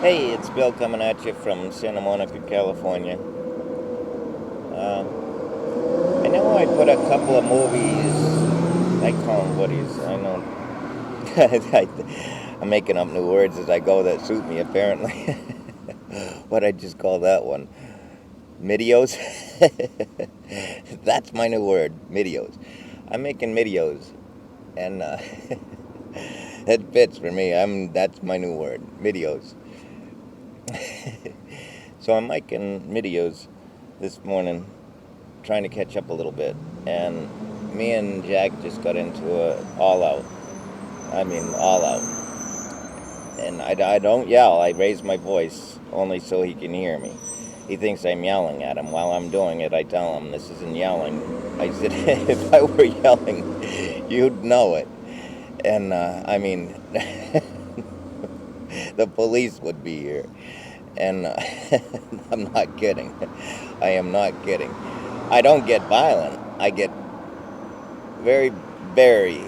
Hey, it's Bill coming at you from Santa Monica, California. I know I put a couple of movies. I call them woodies. I know. I'm making up new words as I go that suit me, apparently. What I just call that one? Midios? That's my new word, midios. I'm making midios, and it fits for me. That's my new word, midios. So I'm making videos this morning, trying to catch up a little bit, and me and Jack just got into a all out. I mean, all out. And I don't yell. I raise my voice only so he can hear me. He thinks I'm yelling at him. While I'm doing it, I tell him this isn't yelling. I said, if I were yelling, you'd know it. And I mean, the police would be here. And I'm not kidding. I am not kidding. I don't get violent. I get very, very.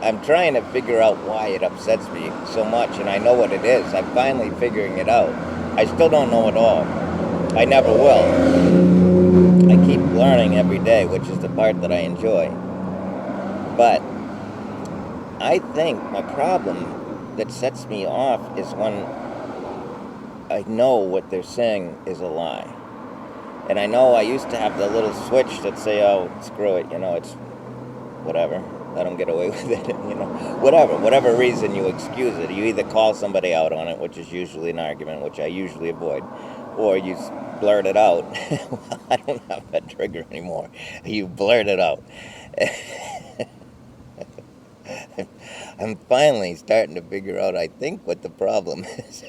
I'm trying to figure out why it upsets me so much, and I know what it is. I'm finally figuring it out. I still don't know it all. I never will. I keep learning every day, which is the part that I enjoy. But I think my problem that sets me off is when I know what they're saying is a lie. And I know I used to have the little switch that say, oh, screw it, it's whatever. Let them get away with it, whatever reason you excuse it. You either call somebody out on it, which is usually an argument, which I usually avoid, or you blurt it out. Well, I don't have that trigger anymore. You blurt it out. I'm finally starting to figure out, I think, what the problem is.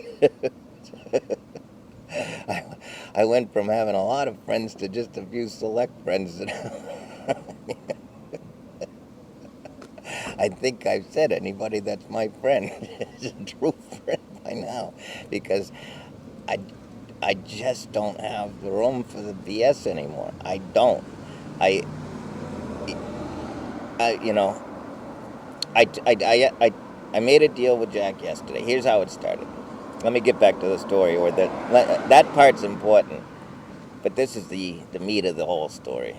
I went from having a lot of friends to just a few select friends. I think I've said anybody that's my friend is a true friend by now, because I, I just don't have the room for the BS anymore. I don't. I, I you know, I made a deal with Jack yesterday. Here's how it started. Let me get back to the story, or that part's important, but this is the meat of the whole story.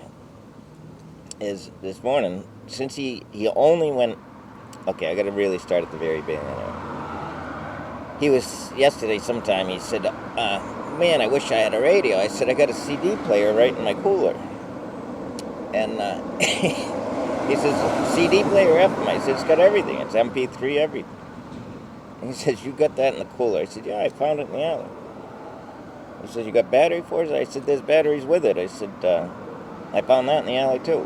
Is this morning, since he only went. Okay, I got to really start at the very beginning. He was yesterday sometime. He said, "Man, I wish I had a radio." I said, "I got a CD player right in my cooler." And he says, "CD player FM." I said, "It's got everything. It's MP3, everything." And he says, "You got that in the cooler?" I said, "Yeah, I found it in the alley." He says, "You got battery for it?" I said, "There's batteries with it." I said, "I found that in the alley too."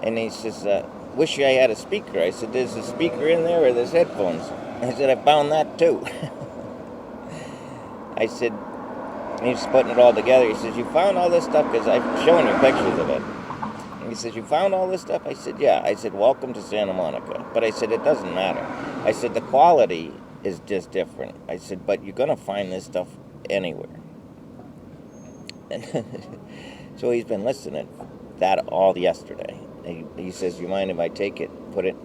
And he says, "Wish I had a speaker." I said, "There's a speaker in there, or there's headphones?" I said, "I found that too." I said, and he's putting it all together. He says, "You found all this stuff?" Because I've shown you pictures of it. And he says, "You found all this stuff?" I said, "Yeah." I said, "Welcome to Santa Monica." But I said, "It doesn't matter." I said, "The quality is just different." I said, "But you're going to find this stuff anywhere." And so he's been listening that all yesterday. He says, "You mind if I take it, put it?"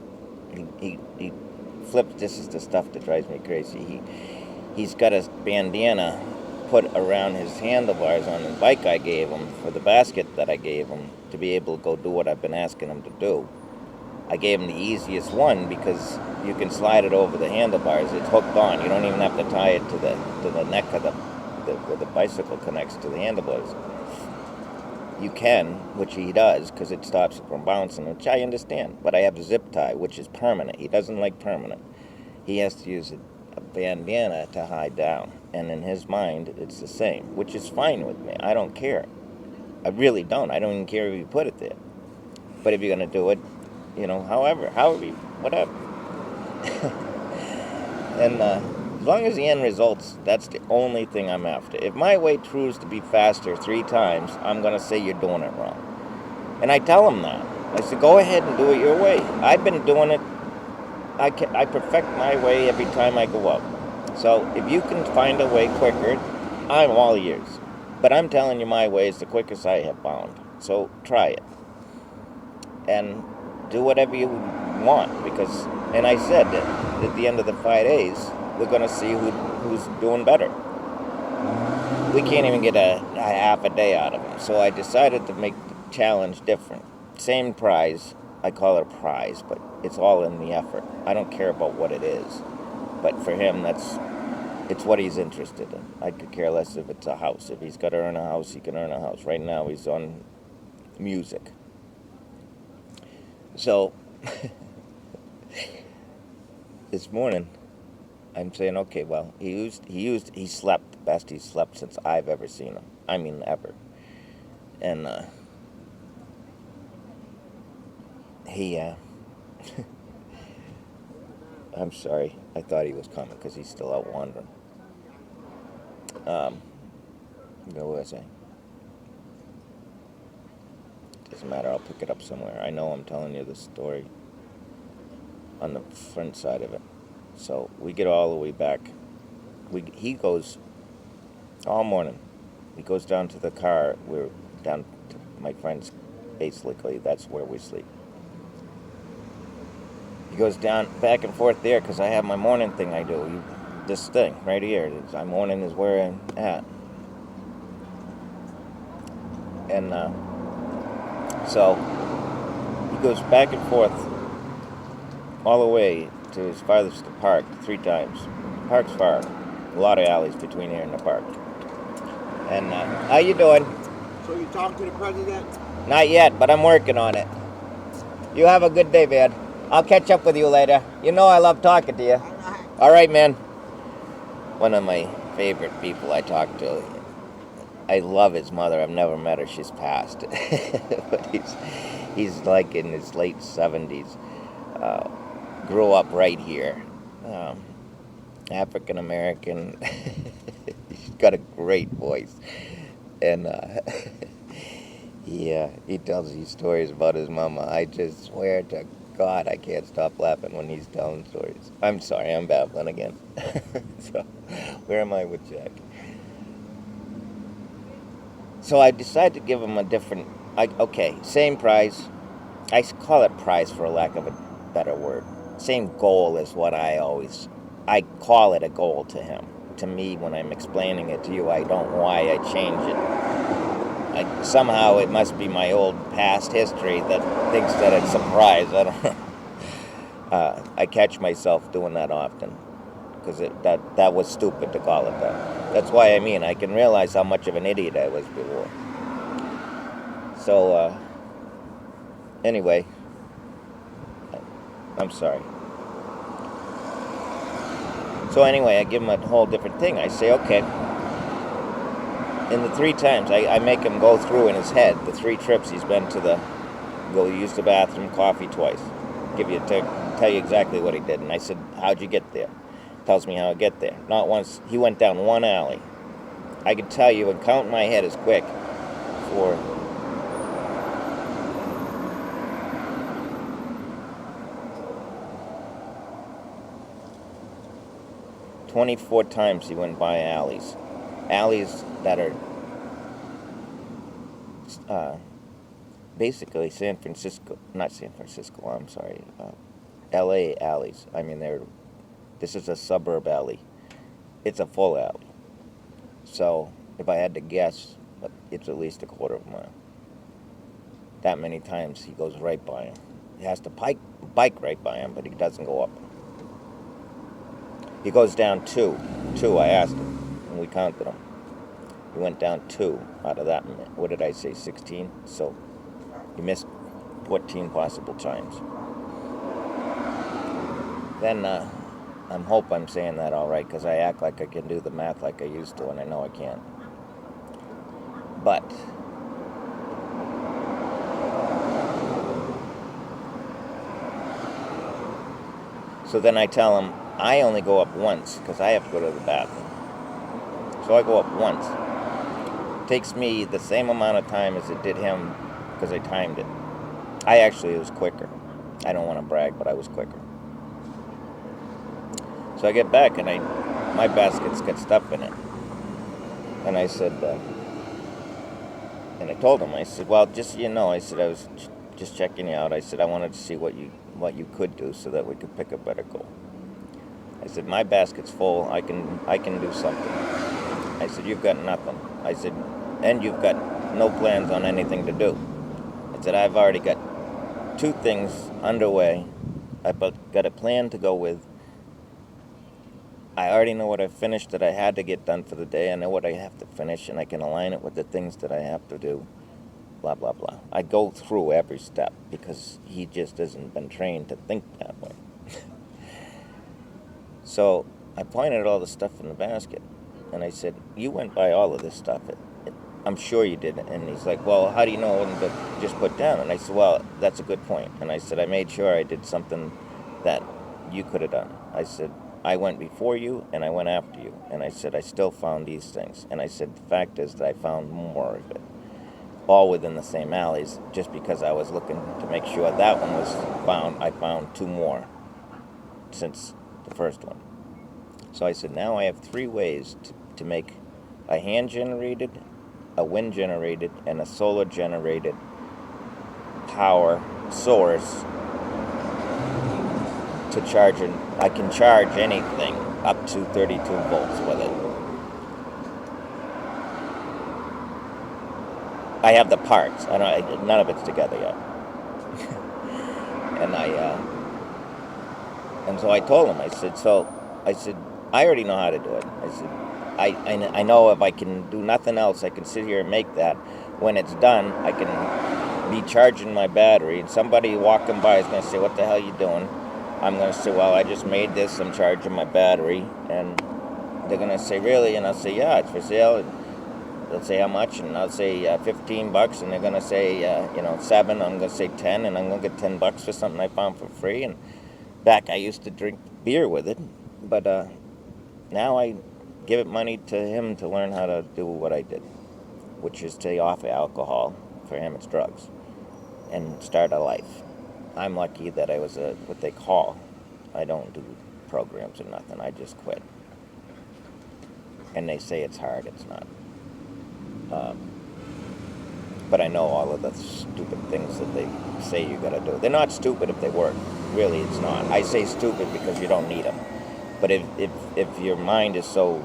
He flips. This is the stuff that drives me crazy. He's got a bandana put around his handlebars on the bike I gave him for the basket that I gave him to be able to go do what I've been asking him to do. I gave him the easiest one because you can slide it over the handlebars. It's hooked on. You don't even have to tie it to the neck of where the bicycle connects to the handlebars. You can, which he does, because it stops it from bouncing, which I understand. But I have a zip tie, which is permanent. He doesn't like permanent. He has to use a bandana to hide down. And in his mind, it's the same, which is fine with me. I don't care. I really don't. I don't even care if you put it there. But if you're going to do it, however, whatever. And as long as the end results, that's the only thing I'm after. If my way proves to be faster 3 times, I'm going to say you're doing it wrong. And I tell him that. I said, go ahead and do it your way. I've been doing it. I perfect my way every time I go up. So if you can find a way quicker, I'm all ears. But I'm telling you my way is the quickest I have found. So try it. And do whatever you want, because, and I said that at the end of the 5 days, we're going to see who's doing better. We can't even get a half a day out of him. So I decided to make the challenge different. Same prize. I call it a prize, but it's all in the effort. I don't care about what it is. But for him, it's what he's interested in. I could care less if it's a house. If he's got to earn a house, he can earn a house. Right now, he's on music. So, this morning, I'm saying, okay, well, he slept the best he's slept since I've ever seen him. I mean, ever. And, I'm sorry, I thought he was coming because he's still out wandering. What was I saying? Doesn't matter, I'll pick it up somewhere. I know I'm telling you this story on the front side of it. So we get all the way back. He goes all morning. He goes down to the car. We're down to my friend's, basically. That's where we sleep. He goes down back and forth there because I have my morning thing I do. This thing right here. My morning is where I'm at. And so he goes back and forth all the way to his farthest park 3 times. The park's far. A lot of alleys between here and the park. And how you doing? So you talked to the president? Not yet, but I'm working on it. You have a good day, man. I'll catch up with you later. You know I love talking to you. All right, man. One of my favorite people I talk to. I love his mother. I've never met her. She's passed. But he's like in his late 70s. Grew up right here. African American. He's got a great voice. And yeah, he tells these stories about his mama. I just swear to God, I can't stop laughing when he's telling stories. I'm sorry, I'm babbling again. So, where am I with Jack? So I decided to give him a different, same prize. I call it prize for lack of a better word. Same goal is what I call it a goal to him. To me, when I'm explaining it to you, I don't know why I change it. Somehow it must be my old past history that thinks that it's a prize. I don't know. I catch myself doing that often because that was stupid to call it that. That's why I can realize how much of an idiot I was before. So, anyway, I'm sorry. So anyway, I give him a whole different thing. I say, okay. In the 3 times, I make him go through in his head the 3 trips he's been to go use the bathroom, coffee twice. Tell you exactly what he did. And I said, how'd you get there? Tells me how I get there. Not once. He went down 1 alley. I could tell you and count in my head as quick for 24 times he went by alleys that are basically LA alleys. This is a suburb alley. It's a full alley. So if I had to guess, it's at least a quarter of a mile. That many times he goes right by him. He has to bike right by him, but he doesn't go up. He goes down 2. I asked him, and we counted them. He went down 2 out of that. What did I say, 16? So he missed 14 possible times. Then I hope I'm saying that all right, because I act like I can do the math like I used to, and I know I can't. But so then I tell him, I only go up once because I have to go to the bathroom. So I go up once. It takes me the same amount of time as it did him because I timed it. It was quicker. I don't want to brag, but I was quicker. So I get back and my basket's got stuff in it. And I said, and I told him, I said, well, just so you know, I said, I was just checking you out. I said, I wanted to see what you could do so that we could pick a better goal. I said, my basket's full. I can do something. I said, you've got nothing. I said, and you've got no plans on anything to do. I said, I've already got 2 things underway. I've got a plan to go with. I already know what I finished that I had to get done for the day. I know what I have to finish, and I can align it with the things that I have to do. Blah, blah, blah. I go through every step because he just hasn't been trained to think that way. So I pointed at all the stuff in the basket, and I said, you went by all of this stuff. I'm sure you did. And he's like, well, how do you know what to just put down? And I said, well, that's a good point. And I said, I made sure I did something that you could have done. I said, I went before you, and I went after you. And I said, I still found these things. And I said, the fact is that I found more of it, all within the same alleys, just because I was looking to make sure that one was found. I found 2 more since the first one. So I said, now I have 3 ways to make a hand-generated, a wind-generated, and a solar-generated power source to charge it. I can charge anything up to 32 volts with it. I have the parts. None of it's together yet. And so I told him. I said, I already know how to do it. I said, I know if I can do nothing else, I can sit here and make that. When it's done, I can be charging my battery, and somebody walking by is going to say, what the hell are you doing? I'm going to say, well, I just made this, I'm charging my battery. And they're going to say, really? And I'll say, yeah, it's for sale. And they'll say, how much? And I'll say $15, and they're going to say, 7. I'm going to say 10, and I'm going to get $10 for something I found for free. And back, I used to drink beer with it, but now I give it money to him to learn how to do what I did, which is to offer alcohol. For him, it's drugs, and start a life. I'm lucky that I was what they call, I don't do programs or nothing, I just quit. And they say it's hard, it's not. But I know all of the stupid things that they say you gotta do. They're not stupid if they work. Really, it's not. I say stupid because you don't need them. But if your mind is so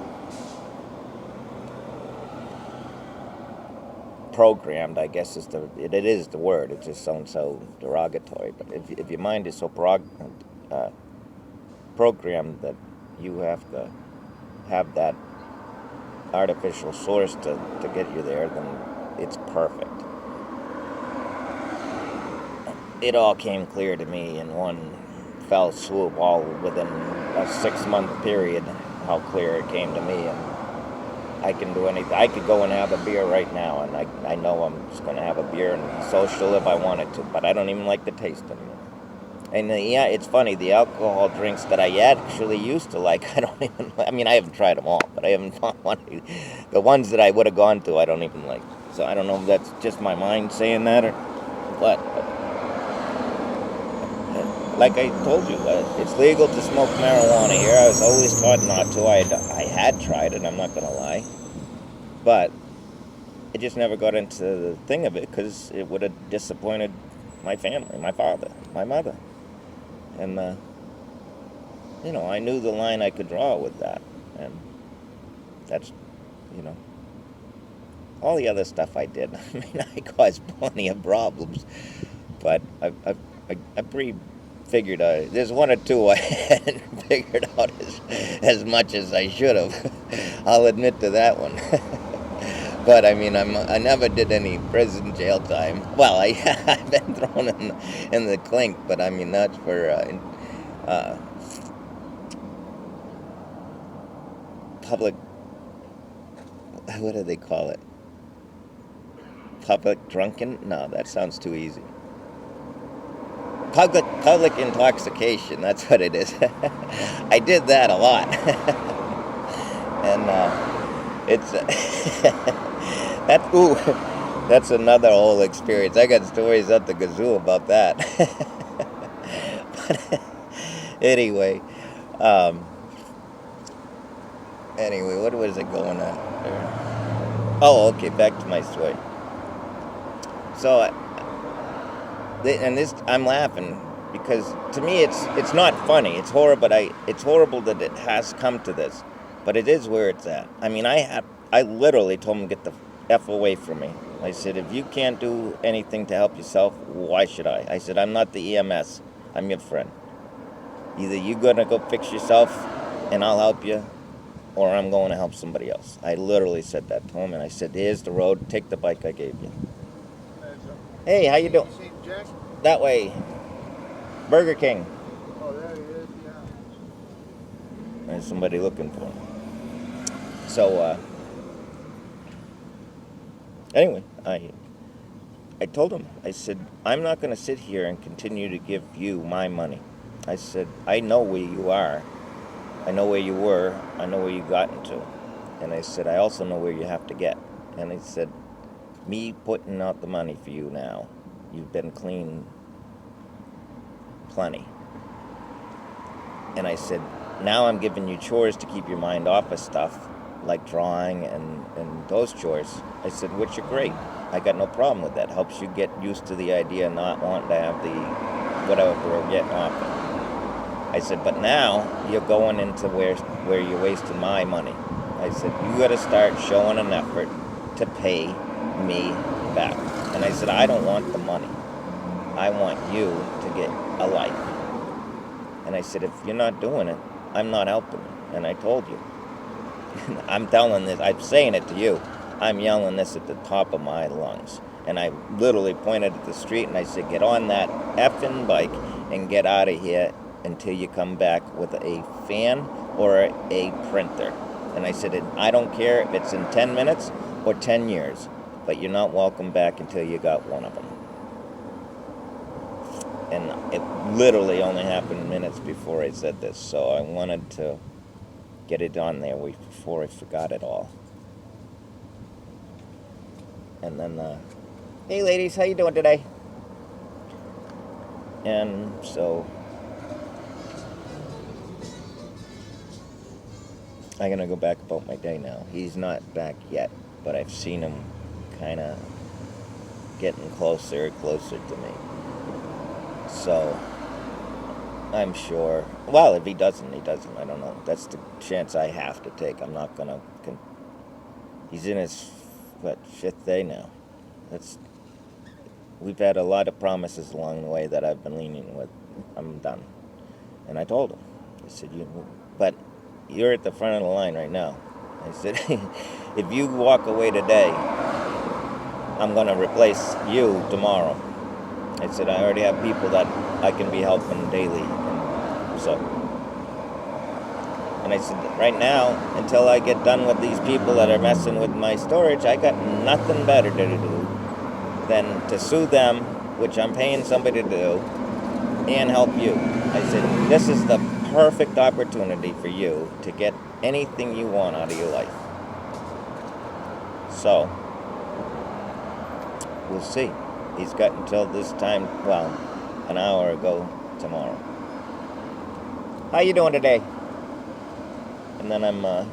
programmed, I guess it is the word. It just sounds so derogatory. But if your mind is so programmed that you have to have that artificial source to get you there, then it's perfect. It all came clear to me in one fell swoop, all within a 6-month period, how clear it came to me. And I can do anything. I could go and have a beer right now, and I know I'm just going to have a beer and be social if I wanted to, but I don't even like the taste anymore. And yeah, it's funny, the alcohol drinks that I actually used to like, I haven't tried them all, but I haven't found one. The ones that I would have gone to, I don't even like. So I don't know if that's just my mind saying that or what. Like I told you, it's legal to smoke marijuana here. I was always taught not to. I had tried it, I'm not going to lie. But it just never got into the thing of it because it would have disappointed my family, my father, my mother. And, I knew the line I could draw with that. And that's, all the other stuff I did. I caused plenty of problems. But I pretty figured out, there's 1 or 2 I hadn't figured out as much as I should have. I'll admit to that one. But I never did any prison jail time. Well, I've been thrown in the clink, but that's for public. What do they call it? Public drunken? No, that sounds too easy. Public intoxication. That's what it is. I did that a lot, and it's. That's another whole experience. I got stories up the gazoo about that. But anyway, what was it going on there? Oh, okay, back to my story. So And this, I'm laughing because to me it's not funny. It's horrible. It's horrible that it has come to this, but it is where it's at. I mean, I literally told him, get the f away from me. I said, if you can't do anything to help yourself, why should I? I said, I'm not the EMS. I'm your friend. Either you're gonna go fix yourself, and I'll help you, or I'm going to help somebody else. I literally said that to him, and I said, here's the road. Take the bike I gave you. Hey, how you doing? You seen Jack? That way. Burger King. Oh, there he is, yeah. There's somebody looking for him. So, anyway, I told him, I said, I'm not going to sit here and continue to give you my money. I said, I know where you are. I know where you were. I know where you got into. And I said, I also know where you have to get. And he said, me putting out the money for you now, you've been clean plenty. And I said, now I'm giving you chores to keep your mind off of stuff like drawing and those chores. I said, which are great. I got no problem with that. Helps you get used to the idea of not wanting to have the whatever we're getting off of. I said, but now you're going into where you're wasting my money. I said, you got to start showing an effort to pay me back. And I said, I don't want the money. I want you to get a life. And I said, if you're not doing it, I'm not helping you. And I told you. I'm telling this, I'm saying it to you. I'm yelling this at the top of my lungs. And I literally pointed at the street and I said, get on that effing bike and get out of here until you come back with a fan or a printer. And I said, I don't care if it's in 10 minutes or 10 years, but you're not welcome back until you got one of them. And it literally only happened minutes before I said this, so I wanted to get it on there before I forgot it all. And then, hey ladies, how you doing today? And so I'm gonna go back about my day now. He's not back yet, but I've seen him kind of getting closer and closer to me. So I'm sure, well, if he doesn't, he doesn't. I don't know. That's the chance I have to take. I'm not gonna. He's in his, fifth day now. We've had a lot of promises along the way that I've been leaning with. I'm done. And I told him. I said, but you're at the front of the line right now. I said, if you walk away today, I'm going to replace you tomorrow. I said, I already have people that I can be helping daily. And I said, right now, until I get done with these people that are messing with my storage, I got nothing better to do than to sue them, which I'm paying somebody to do, and help you. I said, this is the perfect opportunity for you to get anything you want out of your life. So, we'll see. He's got until this time, well, an hour ago tomorrow. How you doing today? And then I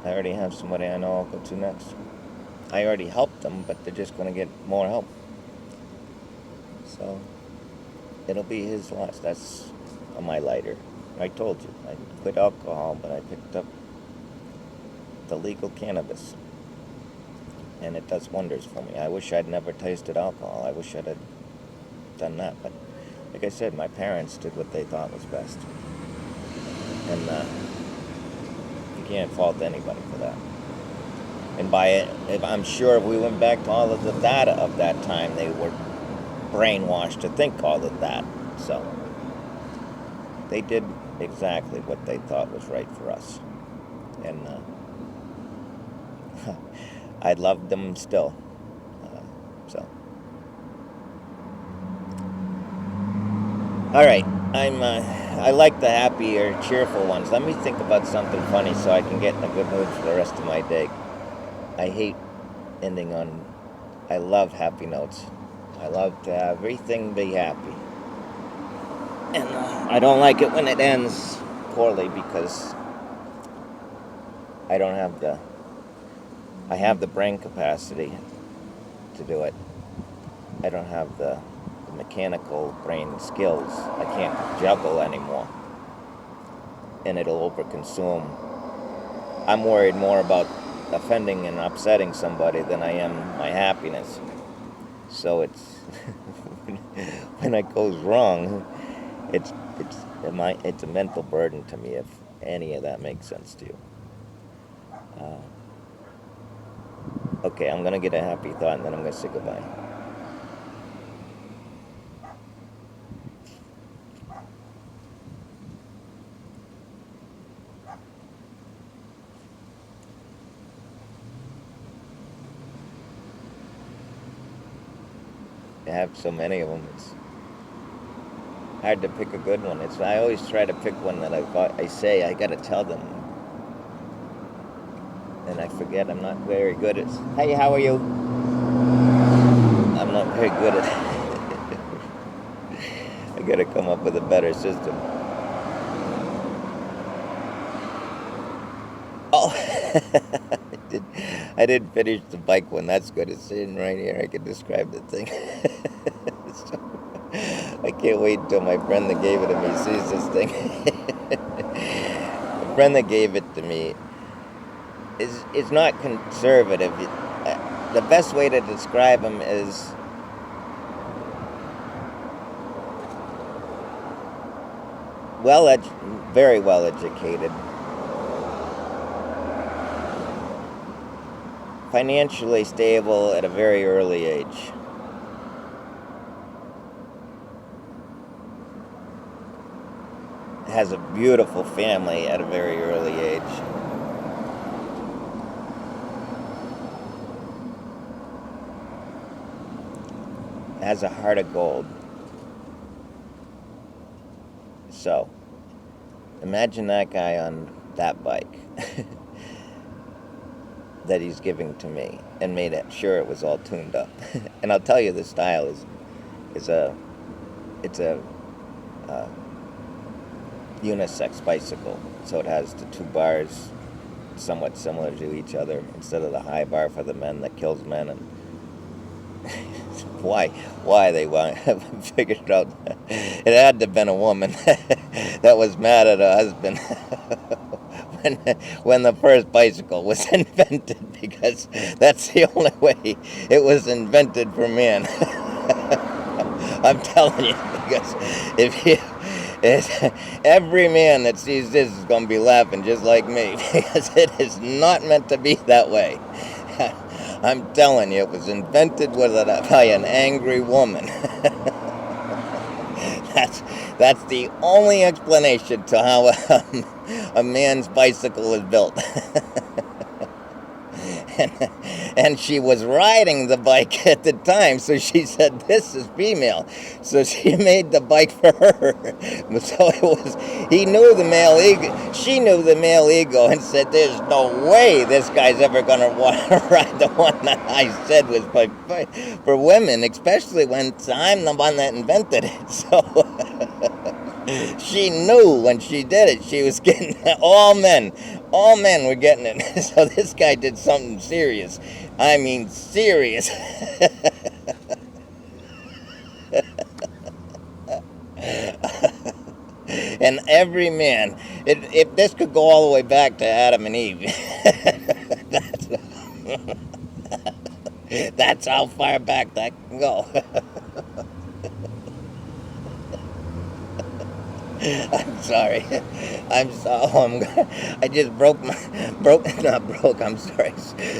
already have somebody I know I'll go to next. I already helped them, but they're just going to get more help. So, it'll be his last. That's on my lighter. I told you, I quit alcohol, but I picked up the legal cannabis. And it does wonders for me. I wish I'd never tasted alcohol. I wish I'd have done that. But like I said, my parents did what they thought was best. And you can't fault anybody for that. And by it, I'm sure if we went back to all of the data of that time, they were brainwashed to think all of that. So they did exactly what they thought was right for us. And I love them still. All right, I like the happier, cheerful ones. Let me think about something funny so I can get in a good mood for the rest of my day. I hate ending on. I love happy notes. I love to have everything be happy. And I don't like it when it ends poorly because I don't have I have the brain capacity to do it. I don't have the mechanical brain skills. I can't juggle anymore, and it'll overconsume. I'm worried more about offending and upsetting somebody than I am my happiness. So it's when it goes wrong, it's it's a mental burden to me, if any of that makes sense to you. Okay, I'm gonna get a happy thought and then I'm gonna say goodbye. I have so many of them. It's hard to pick a good one. I always try to pick one that I say I gotta tell them, and I forget. I'm not very good at. Hey, how are you? I'm not very good at. I gotta come up with a better system. Oh, I did finish the bike one. That's good. It's sitting right here. I can describe the thing. So, I can't wait until my friend that gave it to me sees this thing. The friend that gave it to me is not conservative. The best way to describe him is very well educated, financially stable at a very early age. Has a beautiful family at a very early age. Has a heart of gold. So, imagine that guy on that bike that he's giving to me, and made sure it was all tuned up. And I'll tell you, the style it's a unisex bicycle. So it has the two bars somewhat similar to each other, instead of the high bar for the men that kills men. And why they haven't figured out. It had to have been a woman that was mad at her husband when the first bicycle was invented, because that's the only way it was invented for man. I'm telling you, because every man that sees this is going to be laughing just like me, because it is not meant to be that way. I'm telling you, it was invented by an angry woman. That's the only explanation to how a man's bicycle is built. And she was riding the bike at the time, so she said, "This is female." So she made the bike for her. So he knew the male ego. She knew the male ego, and said, "There's no way this guy's ever going to want to ride the one that I said was for women, especially when I'm the one that invented it." So she knew when she did it, she was getting all men were getting it. So this guy did something serious. I mean, serious. And every man, if this could go all the way back to Adam and Eve, that's how far back that can go. I'm sorry. I just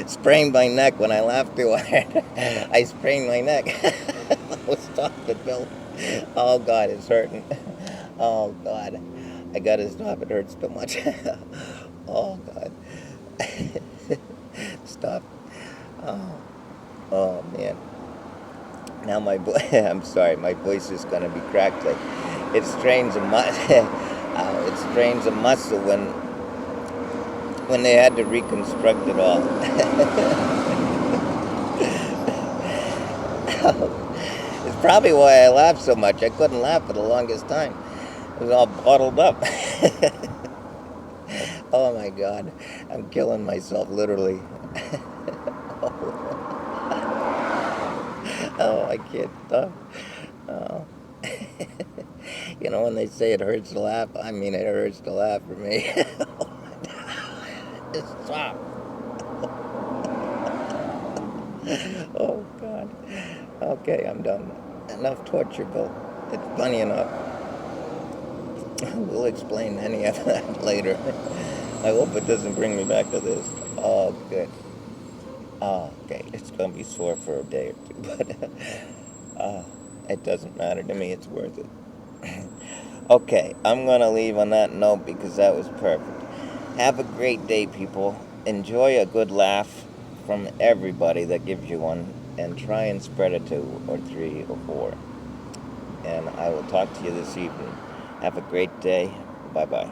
sprained my neck when I laughed too hard. I sprained my neck. Oh, stop it, Bill. Oh, God, it's hurting. Oh, God. I gotta stop. It hurts too much. Oh, God. Stop. Oh, man. Now I'm sorry, my voice is gonna be cracked. Like, it strains a muscle when they had to reconstruct it all. It's probably why I laughed so much. I couldn't laugh for the longest time. It was all bottled up. Oh my God, I'm killing myself, literally. Oh. I can't stop. Oh. You know, when they say it hurts to laugh, I mean, it hurts to laugh for me. Stop. Oh, God. Okay, I'm done. Enough torture, Bill. It's funny enough. We'll explain any of that later. I hope it doesn't bring me back to this. Oh, good. Oh, okay. It's going to be sore for a day or two, but it doesn't matter to me. It's worth it. Okay, I'm going to leave on that note because that was perfect. Have a great day, people. Enjoy a good laugh from everybody that gives you one, and try and spread it to 2 or 3 or 4. And I will talk to you this evening. Have a great day. Bye-bye.